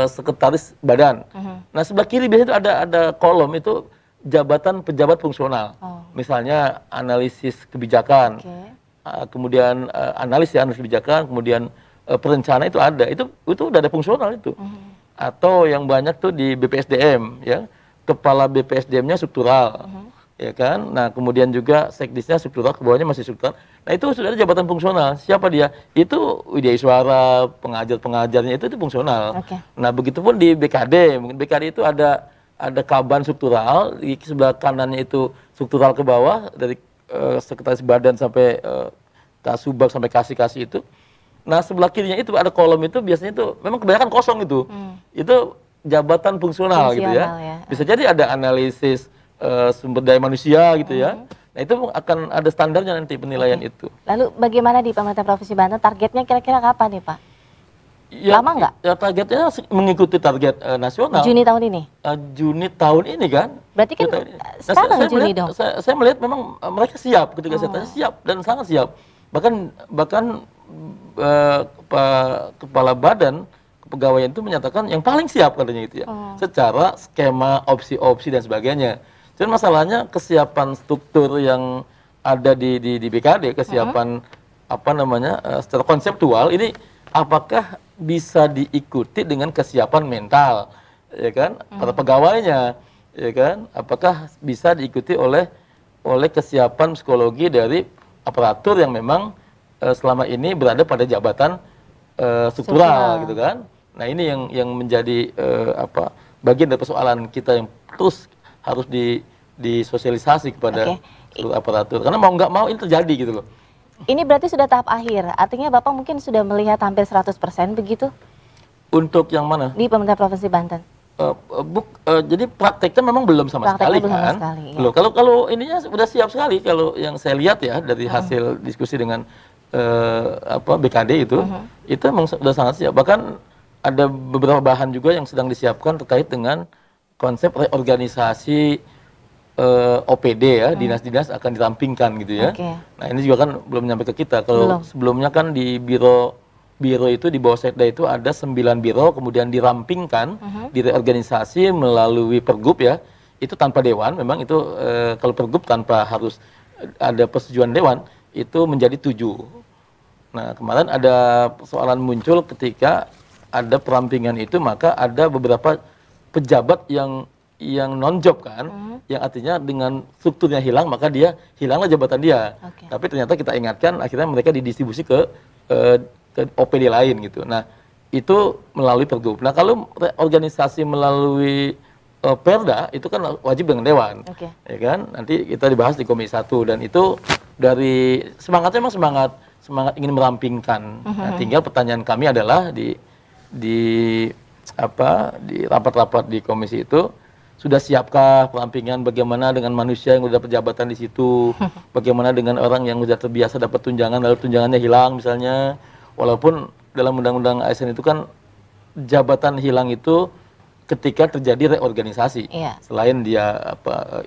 sekretaris badan. Nah sebelah kiri biasanya itu ada kolom itu jabatan pejabat fungsional. Misalnya analisis kebijakan, kemudian analisis kebijakan, kemudian perencana itu ada. Itu udah ada fungsional itu. Atau yang banyak tuh di BPSDM ya, kepala BPSDM-nya struktural. Ya kan, nah kemudian juga sekdisnya struktural, ke bawahnya masih struktural. Nah itu sudah ada jabatan fungsional. Siapa dia? Itu Widya Iswara, pengajar-pengajarnya itu fungsional. Nah begitupun di BKD, mungkin BKD itu ada kaban struktural, di sebelah kanannya itu struktural ke bawah, dari sekretaris badan sampai kasubag sampai kasih itu. Nah sebelah kirinya itu ada kolom itu biasanya itu memang kebanyakan kosong itu. Itu jabatan fungsional gitu ya. Bisa jadi ada analisis sumber daya manusia gitu ya. Nah itu akan ada standarnya nanti penilaian itu. Lalu bagaimana di pemerintah Provinsi Banten, targetnya kira-kira kapan nih Pak? Ya, lama nggak? Ya targetnya mengikuti target nasional. Juni tahun ini? Juni tahun ini kan. Berarti kan sekarang Juni dong? Saya melihat memang mereka siap ketika saya tanya, siap dan sangat siap. Bahkan kepala badan kepegawaian itu menyatakan yang paling siap katanya itu ya. Secara skema opsi-opsi dan sebagainya. Cuman masalahnya kesiapan struktur yang ada di BKD, kesiapan secara konseptual ini apakah bisa diikuti dengan kesiapan mental, ya kan, para pegawainya, ya kan, apakah bisa diikuti oleh kesiapan psikologi dari aparatur yang memang selama ini berada pada jabatan struktural gitu kan. Nah ini yang menjadi bagian dari persoalan kita yang terus harus disosialisasi kepada seluruh aparatur. Karena mau nggak mau ini terjadi gitu loh. Ini berarti sudah tahap akhir, artinya Bapak mungkin sudah melihat hampir 100% begitu? Untuk yang mana? Di pemerintah Provinsi Banten. Jadi prakteknya memang belum sama sekali kan. Belum. Kalau ininya sudah siap sekali, kalau yang saya lihat ya dari hasil diskusi dengan BKD itu memang sudah sangat siap. Bahkan ada beberapa bahan juga yang sedang disiapkan terkait dengan konsep reorganisasi OPD ya, dinas-dinas akan dirampingkan gitu ya. Nah ini juga kan belum nyampe ke kita. Kalau sebelumnya kan di biro itu di bawah Sekda itu ada 9 biro, kemudian dirampingkan, direorganisasi melalui pergub ya. Itu tanpa dewan, memang itu kalau pergub tanpa harus ada persetujuan dewan, itu menjadi 7. Nah kemarin ada persoalan muncul ketika ada perampingan itu, maka ada beberapa pejabat yang non job kan, yang artinya dengan strukturnya hilang, maka dia hilanglah jabatan dia. Tapi ternyata kita ingatkan, akhirnya mereka didistribusi ke OPD lain gitu. Nah itu melalui pergub. Nah kalau organisasi melalui Perda itu kan wajib dengan dewan, ya kan? Nanti kita dibahas di Komisi 1 dan itu dari semangatnya memang semangat ingin merampingkan. Nah, tinggal pertanyaan kami adalah di rapat-rapat di komisi itu, sudah siapkah perampingan, bagaimana dengan manusia yang sudah perbajabatan di situ, bagaimana dengan orang yang sudah terbiasa dapat tunjangan lalu tunjangannya hilang misalnya, walaupun dalam undang-undang ASN itu kan jabatan hilang itu ketika terjadi reorganisasi, selain dia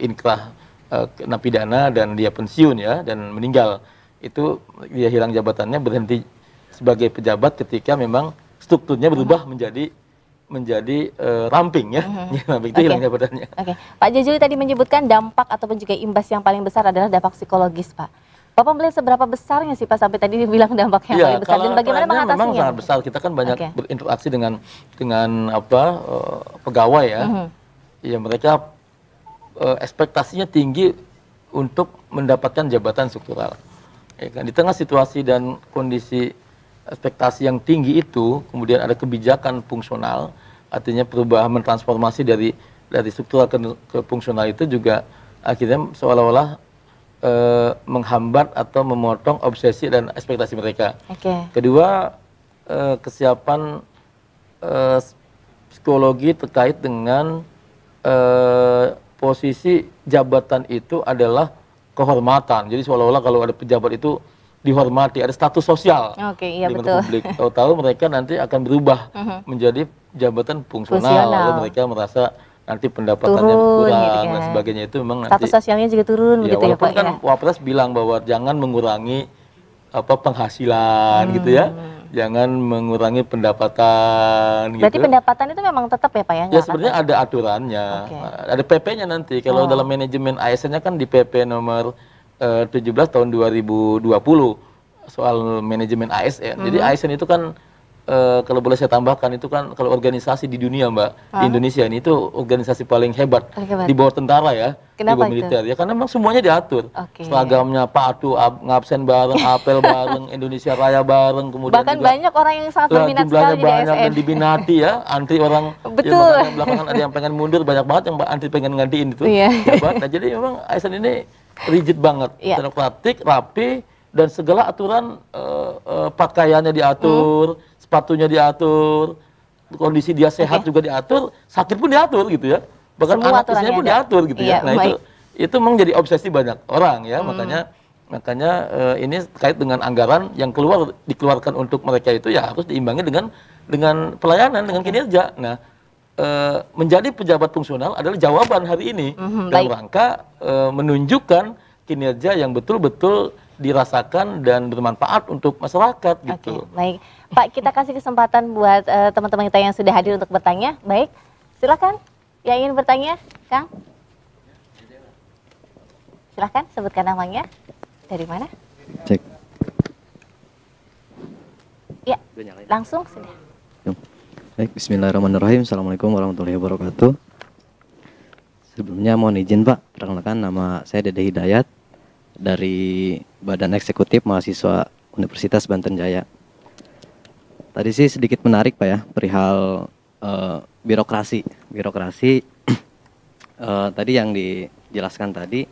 inkrah kena pidana dan dia pensiun ya dan meninggal, itu dia hilang jabatannya, berhenti sebagai pejabat ketika memang strukturnya berubah menjadi ramping ya, ramping itu hilang jabatannya. Pak Jajuli tadi menyebutkan dampak ataupun juga imbas yang paling besar adalah dampak psikologis, Pak. Bapak melihat seberapa besarnya sih Pak sampai tadi dibilang dampak yang paling besar, dan bagaimana mengatasinya? Memang sangat besar. Kita kan banyak berinteraksi dengan pegawai ya, ya mereka ekspektasinya tinggi untuk mendapatkan jabatan struktural. Ya kan? Di tengah situasi dan kondisi ekspektasi yang tinggi itu, kemudian ada kebijakan fungsional, artinya perubahan mentransformasi dari struktural ke fungsional, itu juga akhirnya seolah-olah menghambat atau memotong obsesi dan ekspektasi mereka. Kedua, kesiapan psikologi terkait dengan posisi jabatan itu adalah kehormatan. Jadi seolah-olah kalau ada pejabat itu dihormati, ada status sosial di mata publik. Tahu-tahu mereka nanti akan berubah menjadi jabatan fungsional, lalu mereka merasa nanti pendapatannya berkurang dan sebagainya. Itu memang nanti status sosialnya juga turun begitu ya Pak. Walaupun kan Wapres bilang bahwa jangan mengurangi penghasilan gitu ya. Jangan mengurangi pendapatan. Berarti gitu. pendapatan itu memang tetap ya Pak ya? Ya sebenarnya ada aturannya, ada PP-nya nanti. Kalau dalam manajemen ASN-nya kan di PP nomor 17 tahun 2020 soal manajemen ASN. Jadi ASN itu kan kalau boleh saya tambahkan itu kan kalau organisasi di dunia Mbak, di Indonesia ini itu organisasi paling hebat di bawah tentara ya, di bawah militer ya, karena memang semuanya diatur. Seragamnya patuh, ngabsen bareng, apel bareng, Indonesia Raya bareng, kemudian bahkan juga banyak orang yang sangat berminat jumlahnya sekali di banyak ASN. dan diminati ya, antri orang. Betul. Ya, belakangan ada yang pengen mundur, banyak banget yang antri pengen gantiin itu. Jabat. Nah, jadi memang ASN ini rigid banget, demokratik, rapi, dan segala aturan pakaiannya diatur, sepatunya diatur, kondisi dia sehat juga diatur, sakit pun diatur gitu ya. Bahkan Semua anak istrinya pun diatur gitu ya. Nah itu memang jadi obsesi banyak orang ya, makanya ini terkait dengan anggaran yang dikeluarkan untuk mereka itu ya harus diimbangi dengan pelayanan, dengan kinerja. Nah, menjadi pejabat fungsional adalah jawaban hari ini dalam rangka menunjukkan kinerja yang betul-betul dirasakan dan bermanfaat untuk masyarakat gitu. Baik, Pak, kita kasih kesempatan buat teman-teman kita yang sudah hadir untuk bertanya. Baik, silakan yang ingin bertanya, Kang. Silakan sebutkan namanya. Dari mana? Cek. Ya, langsung sudah. Baik, bismillahirrahmanirrahim. Assalamualaikum warahmatullahi wabarakatuh. Sebelumnya mohon izin Pak, perkenalkan nama saya Dede Hidayat dari Badan Eksekutif Mahasiswa Universitas Banten Jaya. Tadi sih sedikit menarik Pak ya, perihal birokrasi. Tadi yang dijelaskan tadi,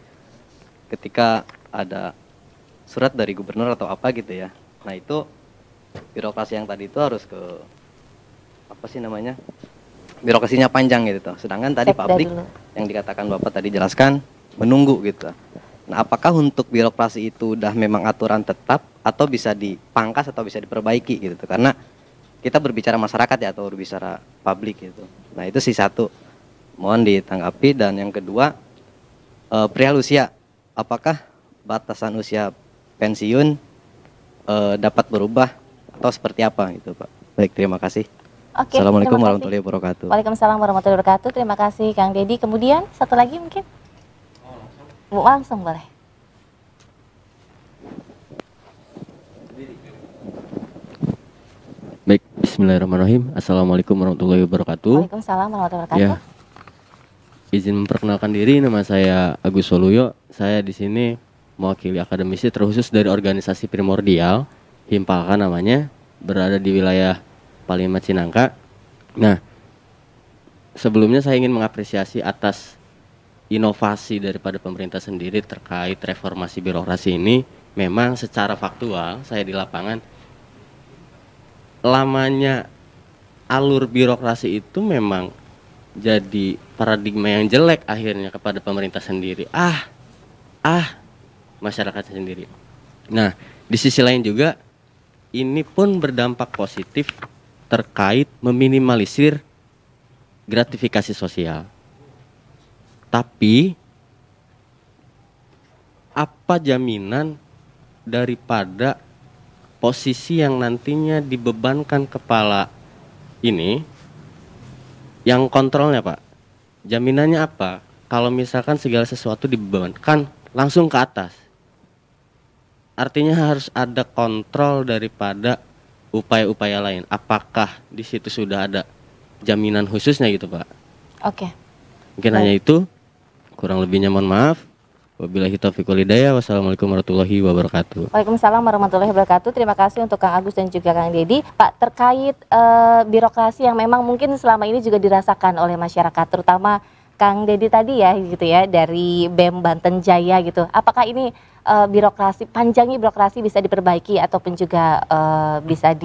ketika ada surat dari gubernur atau apa gitu ya. Nah itu birokrasi yang tadi itu harus ke apa sih namanya? Birokrasinya panjang gitu. Sedangkan tadi publik yang dikatakan Bapak tadi jelaskan menunggu gitu. Nah, apakah untuk birokrasi itu udah memang aturan tetap atau bisa dipangkas atau bisa diperbaiki gitu? Karena kita berbicara masyarakat ya atau berbicara publik gitu. Nah, itu sih satu. Mohon ditanggapi. Dan yang kedua, perihal usia. Apakah batasan usia pensiun dapat berubah atau seperti apa gitu, Pak? Baik, terima kasih. Assalamualaikum warahmatullahi wabarakatuh. Waalaikumsalam warahmatullahi wabarakatuh. Terima kasih Kang Dedi. Kemudian satu lagi mungkin? Langsung boleh. Baik, bismillahirrahmanirrahim. Assalamualaikum warahmatullahi wabarakatuh. Waalaikumsalam warahmatullahi wabarakatuh. Ya. Izin memperkenalkan diri, nama saya Agus Soluyo. Saya di sini mewakili akademisi terkhusus dari organisasi Primordial, Himpalka namanya, berada di wilayah Palimat Cinangka. Nah, sebelumnya saya ingin mengapresiasi atas inovasi daripada pemerintah sendiri terkait reformasi birokrasi ini. Memang secara faktual saya di lapangan, lamanya alur birokrasi itu memang jadi paradigma yang jelek akhirnya kepada pemerintah sendiri. Masyarakat sendiri. Nah, di sisi lain juga ini pun berdampak positif terkait meminimalisir gratifikasi sosial. Tapi apa jaminan daripada posisi yang nantinya dibebankan kepala ini yang kontrolnya, Pak? Jaminannya apa? Kalau misalkan segala sesuatu dibebankan langsung ke atas. Artinya harus ada kontrol daripada upaya-upaya lain. Apakah di situ sudah ada jaminan khususnya gitu, Pak? Oke. Mungkin hanya itu. Kurang lebihnya mohon maaf. Wabillahi taufiq wal hidayah. Wassalamualaikum warahmatullahi wabarakatuh. Waalaikumsalam warahmatullahi wabarakatuh. Terima kasih untuk Kang Agus dan juga Kang Dedi. Pak, terkait birokrasi yang memang mungkin selama ini juga dirasakan oleh masyarakat, terutama Kang Dedi tadi ya gitu ya, dari BEM Banten Jaya gitu. Apakah ini panjangnya birokrasi bisa diperbaiki ataupun juga bisa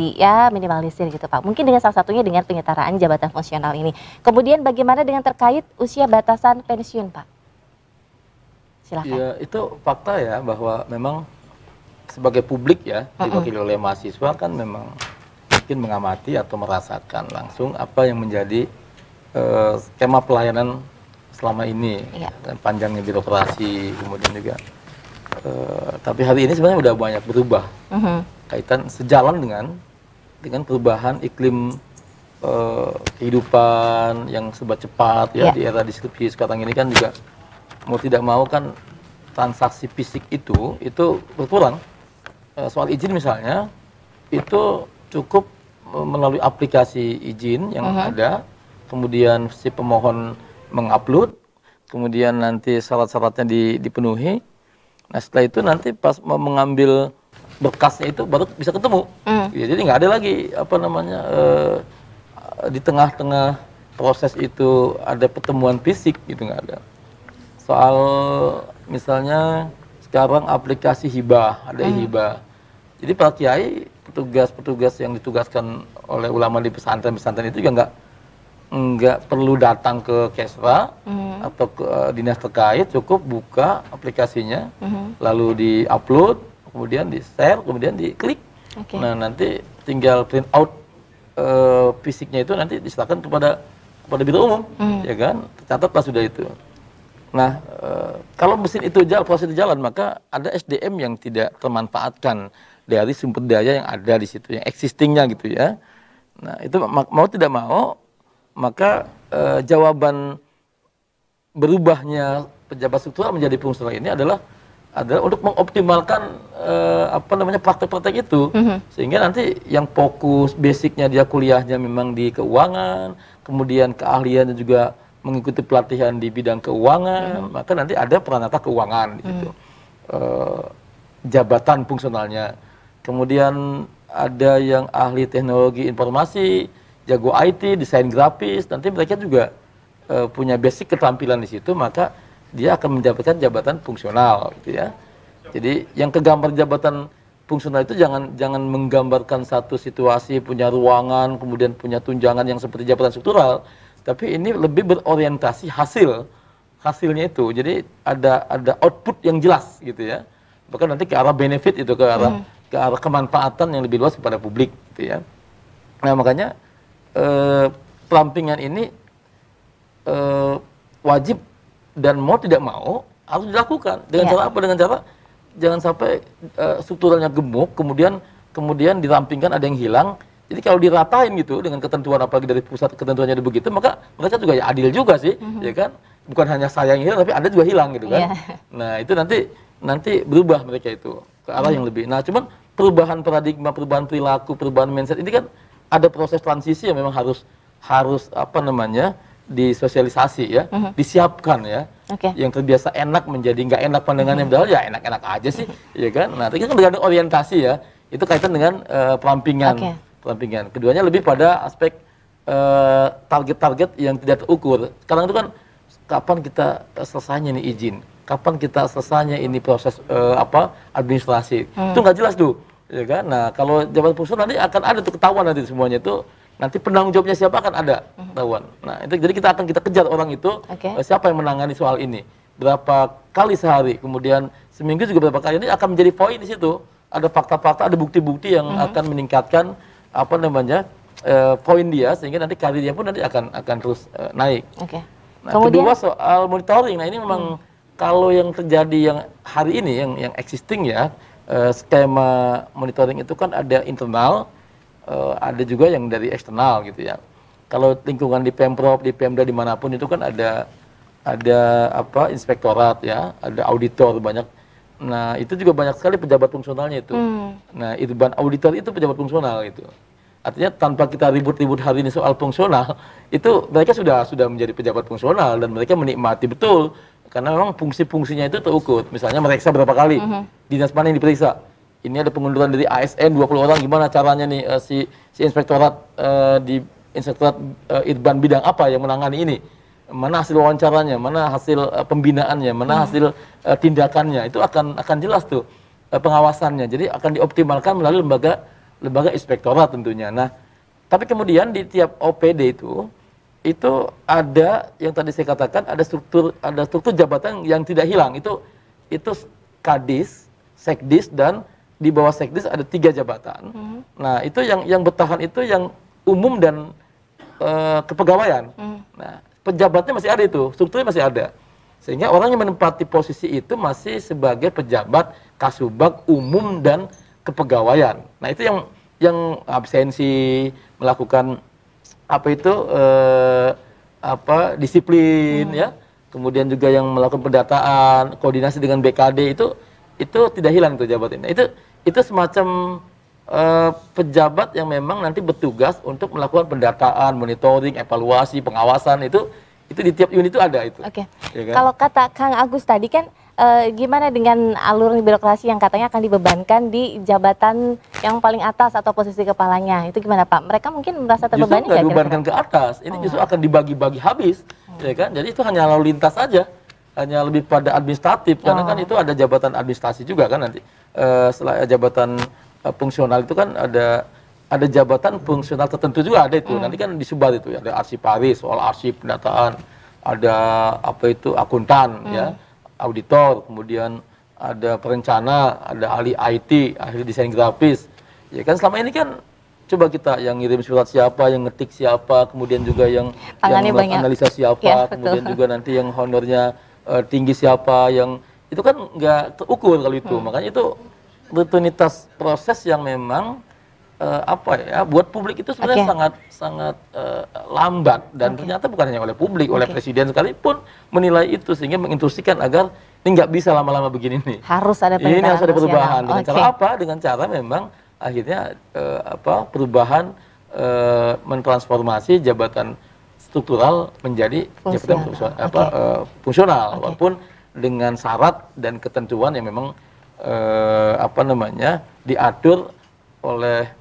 minimalisir gitu Pak? Mungkin dengan salah satunya dengan penyetaraan jabatan fungsional ini. Kemudian bagaimana dengan terkait usia batasan pensiun Pak? Silahkan. Ya, itu fakta ya bahwa memang sebagai publik ya, diwakili oleh mahasiswa kan memang mungkin mengamati atau merasakan langsung apa yang menjadi skema pelayanan selama ini, dan panjangnya birokrasi, kemudian juga Tapi hari ini sebenarnya udah banyak berubah kaitan sejalan dengan perubahan iklim kehidupan yang serba cepat ya di era disrupsi sekarang ini kan juga mau tidak mau kan transaksi fisik itu berkurang. Soal izin misalnya itu cukup melalui aplikasi izin yang ada, kemudian si pemohon mengupload, kemudian nanti syarat-syaratnya dipenuhi. Nah setelah itu nanti pas mengambil berkasnya itu baru bisa ketemu. Ya, jadi nggak ada lagi apa namanya di tengah-tengah proses itu ada pertemuan fisik gitu, nggak ada. Soal misalnya sekarang aplikasi hibah, ada hibah. Jadi para kiai, petugas-petugas yang ditugaskan oleh ulama di pesantren-pesantren itu juga nggak perlu datang ke Kesra atau ke dinas terkait, cukup buka aplikasinya, lalu di-upload, kemudian di-share, kemudian diklik. Nah nanti tinggal print out fisiknya itu nanti diserahkan kepada biro umum, ya kan? Tercatatlah sudah itu. Nah kalau mesin itu proses itu jalan, maka ada SDM yang tidak termanfaatkan dari sumber daya yang ada di situ, yang existingnya gitu ya. Nah itu mau tidak mau, maka jawaban berubahnya pejabat struktural menjadi fungsional ini adalah untuk mengoptimalkan apa namanya praktek-praktek itu, sehingga nanti yang fokus basicnya dia kuliahnya memang di keuangan, kemudian keahliannya juga mengikuti pelatihan di bidang keuangan, maka nanti ada peranata keuangan di situ, jabatan fungsionalnya. Kemudian ada yang ahli teknologi informasi, jago IT, desain grafis, nanti mereka juga punya basic keterampilan di situ, maka dia akan mendapatkan jabatan fungsional gitu ya. Jadi yang kegambar jabatan fungsional itu jangan menggambarkan satu situasi punya ruangan kemudian punya tunjangan yang seperti jabatan struktural, tapi ini lebih berorientasi hasilnya itu. Jadi ada output yang jelas gitu ya. Bahkan nanti ke arah benefit itu, ke arah kemanfaatan yang lebih luas kepada publik gitu ya. Nah, makanya perampingan ini wajib dan mau tidak mau harus dilakukan. Dengan cara apa? Dengan cara jangan sampai strukturalnya gemuk, kemudian dirampingkan ada yang hilang. Jadi kalau diratain gitu dengan ketentuan, apalagi dari pusat ketentuannya ada begitu, maka mereka juga ya adil juga sih, ya kan? Bukan hanya saya yang hilang, tapi ada juga hilang gitu kan. Nah itu nanti berubah mereka itu ke arah yang lebih. Nah cuman perubahan paradigma, perubahan perilaku, perubahan mindset ini kan ada proses transisi yang memang harus apa namanya disosialisasi ya, disiapkan ya. Yang terbiasa enak menjadi nggak enak pandangannya, padahal ya enak-enak aja sih, ya kan. Nah itu kan tergantung orientasi ya. Itu kaitan dengan perampingan. Keduanya lebih pada aspek target-target yang tidak terukur. Sekarang itu kan kapan kita selesainya nih izin, kapan kita selesainya ini proses administrasi, itu nggak jelas tuh, ya kan. Nah kalau jabatan fungsional nanti akan ada tuh ketahuan nanti semuanya itu. Nanti penanggung jawabnya siapa akan ada ketahuan. Nah itu jadi kita kejar orang itu, siapa yang menangani soal ini, berapa kali sehari, kemudian seminggu juga berapa kali, ini akan menjadi poin di situ. Ada fakta-fakta, ada bukti-bukti yang akan meningkatkan apa namanya poin dia, sehingga nanti karirnya pun nanti akan terus naik. Nah, kedua soal monitoring. Nah ini memang kalau yang terjadi yang hari ini yang existing ya, skema monitoring itu kan ada internal, ada juga yang dari eksternal gitu ya. Kalau lingkungan di Pemprov, di Pemda, dimanapun itu kan ada apa inspektorat ya, ada auditor banyak. Nah itu juga banyak sekali pejabat fungsionalnya itu. Nah irban auditor itu pejabat fungsional itu. Artinya tanpa kita ribut-ribut hari ini soal fungsional, itu mereka sudah menjadi pejabat fungsional dan mereka menikmati betul karena memang fungsi-fungsinya itu terukur. Misalnya mereksa berapa kali, dinas mana yang diperiksa. Ini ada pengunduran dari ASN 20 orang, gimana caranya nih si inspektorat di inspektorat irban bidang apa yang menangani ini, mana hasil wawancaranya, mana hasil pembinaannya, mana hasil tindakannya, itu akan jelas tuh pengawasannya. Jadi akan dioptimalkan melalui lembaga inspektorat tentunya. Nah tapi kemudian di tiap OPD itu ada yang tadi saya katakan, ada struktur jabatan yang tidak hilang. Itu Kadis, Sekdis, dan di bawah Sekdis ada 3 jabatan. Nah itu yang bertahan itu yang umum dan kepegawaian. Nah pejabatnya masih ada itu, strukturnya masih ada. Sehingga orang yang menempati posisi itu masih sebagai pejabat kasubag umum dan kepegawaian. Nah itu yang absensi, melakukan apa itu disiplin ya, kemudian juga yang melakukan pendataan, koordinasi dengan BKD itu tidak hilang itu jabatannya. Itu semacam pejabat yang memang nanti bertugas untuk melakukan pendataan, monitoring, evaluasi, pengawasan itu di tiap unit itu ada itu. Oke. Ya kan? Kalau kata Kang Agus tadi kan gimana dengan alur birokrasi yang katanya akan dibebankan di jabatan yang paling atas atau posisi kepalanya, itu gimana Pak? Mereka mungkin merasa terbebani justru nggak dibebankan ke atas, ini justru akan dibagi-bagi habis, ya kan? Jadi itu hanya lalu lintas saja, hanya lebih pada administratif, karena kan itu ada jabatan administrasi juga kan nanti. Setelah jabatan fungsional itu kan ada jabatan fungsional tertentu juga ada itu, nanti kan disebar itu, ada arsiparis, soal arsip pendataan, ada akuntan, ya, auditor, kemudian ada perencana, ada ahli IT, ahli desain grafis, ya kan selama ini kan coba kita yang ngirim surat siapa, yang ngetik siapa, kemudian juga yang melakukan analisa siapa, ya, kemudian juga nanti yang honornya tinggi siapa, yang itu kan nggak terukur kalau itu, makanya itu rutinitas proses yang memang buat publik itu sebenarnya sangat lambat dan ternyata bukan hanya oleh publik, oleh presiden sekalipun menilai itu sehingga menginstruksikan agar ini nggak bisa lama-lama begini nih. Harus ada perubahan. Ini harus ada perubahan. Dengan cara apa? Dengan cara memang akhirnya perubahan mentransformasi jabatan struktural menjadi jabatan fungsional, walaupun dengan syarat dan ketentuan yang memang diatur oleh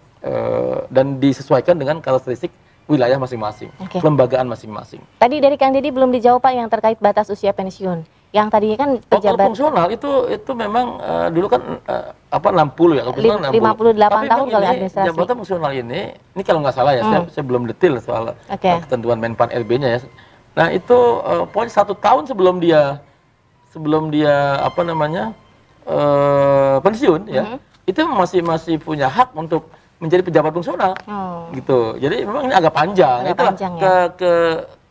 dan disesuaikan dengan karakteristik wilayah masing-masing, kelembagaan masing-masing. Tadi dari Kang Deddy belum dijawab Pak yang terkait batas usia pensiun. Yang tadinya kan pejabat fungsional itu memang dulu kan 60 ya, 58 tahun kalau administrasi. Jabatan fungsional ini kalau nggak salah ya, saya belum detail soal ketentuan Menpan RB-nya ya. Nah itu pokoknya 1 tahun sebelum dia pensiun ya, itu masih punya hak untuk menjadi pejabat fungsional, gitu. Jadi memang ini agak panjang. Itulah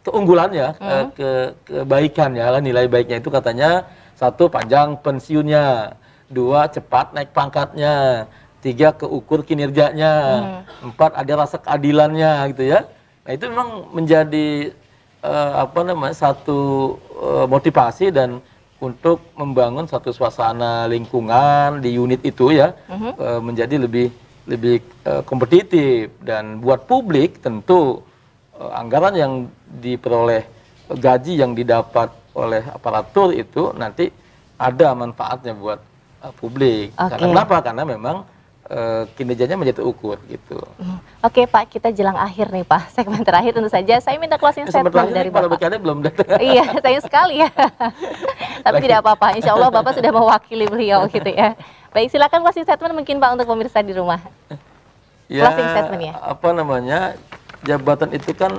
keunggulannya, kebaikannya, nilai baiknya itu katanya 1 panjang pensiunnya, 2 cepat naik pangkatnya, 3 keukur kinerjanya, 4 ada rasa keadilannya, gitu ya. Nah itu memang menjadi satu motivasi dan untuk membangun satu suasana lingkungan di unit itu ya, menjadi lebih kompetitif, dan buat publik tentu anggaran yang diperoleh, gaji yang didapat oleh aparatur itu nanti ada manfaatnya buat publik. Karena kenapa? Karena memang kinerjanya menjadi ukur gitu. Oke Pak, kita jelang akhir nih Pak, segmen terakhir tentu saja saya minta closing statement dari Bapak. Kalau belum datang. Iya, sayang sekali ya. Tapi tidak apa-apa, insya Allah Bapak sudah mewakili beliau gitu ya. Baik, silakan closing statement mungkin Pak untuk pemirsa di rumah. Ya, closing statement ya. Jabatan itu kan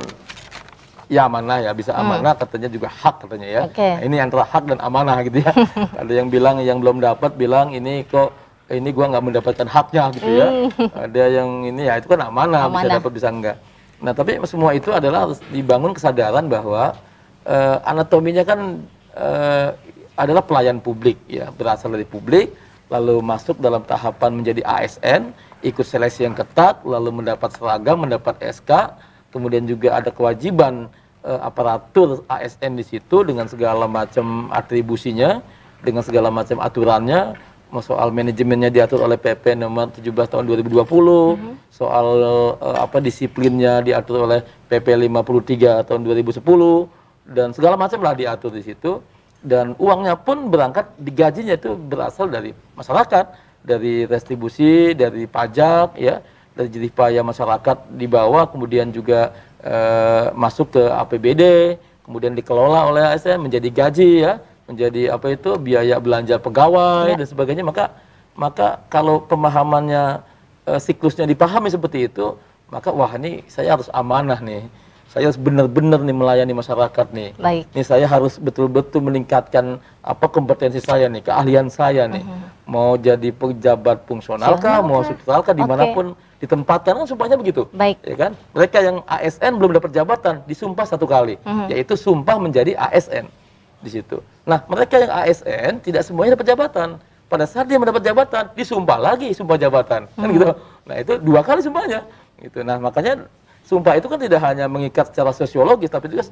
ya amanah ya, bisa amanah katanya juga hak katanya ya. Nah, ini antara hak dan amanah gitu ya. Ada yang bilang yang belum dapat bilang ini gua nggak mendapatkan haknya gitu ya. Ada yang ini ya itu kan amanah, bisa dapat bisa enggak. Nah tapi semua itu adalah harus dibangun kesadaran bahwa anatominya kan adalah pelayan publik ya, berasal dari publik, lalu masuk dalam tahapan menjadi ASN, ikut seleksi yang ketat, lalu mendapat seragam, mendapat SK, kemudian juga ada kewajiban aparatur ASN di situ dengan segala macam atribusinya, dengan segala macam aturannya, soal manajemennya diatur oleh PP nomor 17 tahun 2020, soal disiplinnya diatur oleh PP 53 tahun 2010, dan segala macam lah diatur di situ. Dan uangnya pun berangkat, digajinya itu berasal dari masyarakat, dari retribusi, dari pajak, ya, dari jerih payah masyarakat dibawa, kemudian juga masuk ke APBD, kemudian dikelola oleh ASN menjadi gaji, ya, menjadi biaya belanja pegawai dan sebagainya. Maka kalau pemahamannya siklusnya dipahami seperti itu, maka wah ini saya harus amanah nih. Saya harus benar-benar nih melayani masyarakat nih. Baik. Nih saya harus betul-betul meningkatkan kompetensi saya nih, keahlian saya nih. Mau jadi pejabat fungsional kah, mau struktural kah, dimanapun ditempatkan, kan sumpahnya begitu. Baik. Ya kan? Mereka yang ASN belum dapat jabatan disumpah 1 kali, yaitu sumpah menjadi ASN. di situ. Nah, mereka yang ASN tidak semuanya dapat jabatan. Pada saat dia mendapat jabatan, disumpah lagi sumpah jabatan, kan gitu. Nah, itu 2 kali sumpahnya. Gitu. Nah, makanya sumpah itu kan tidak hanya mengikat secara sosiologis, tapi juga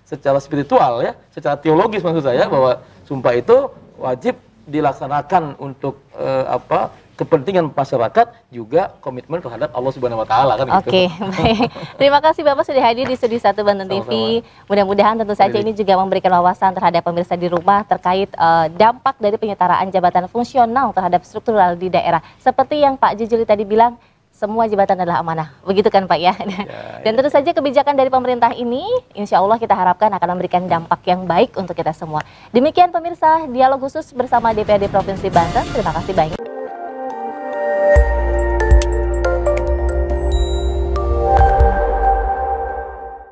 secara spiritual ya, secara teologis maksud saya, bahwa sumpah itu wajib dilaksanakan untuk kepentingan masyarakat, juga komitmen terhadap Allah Subhanahu wa taala kan gitu. Oke, baik. Terima kasih Bapak sudah hadir di Studio 1 Banten TV. Mudah-mudahan tentu saja ini juga memberikan wawasan terhadap pemirsa di rumah terkait dampak dari penyetaraan jabatan fungsional terhadap struktural di daerah. Seperti yang Pak Jujuli tadi bilang, semua jabatan adalah amanah. Begitu kan Pak ya? Dan tentu saja kebijakan dari pemerintah ini insya Allah kita harapkan akan memberikan dampak yang baik untuk kita semua. Demikian pemirsa, dialog khusus bersama DPRD Provinsi Banten. Terima kasih banyak.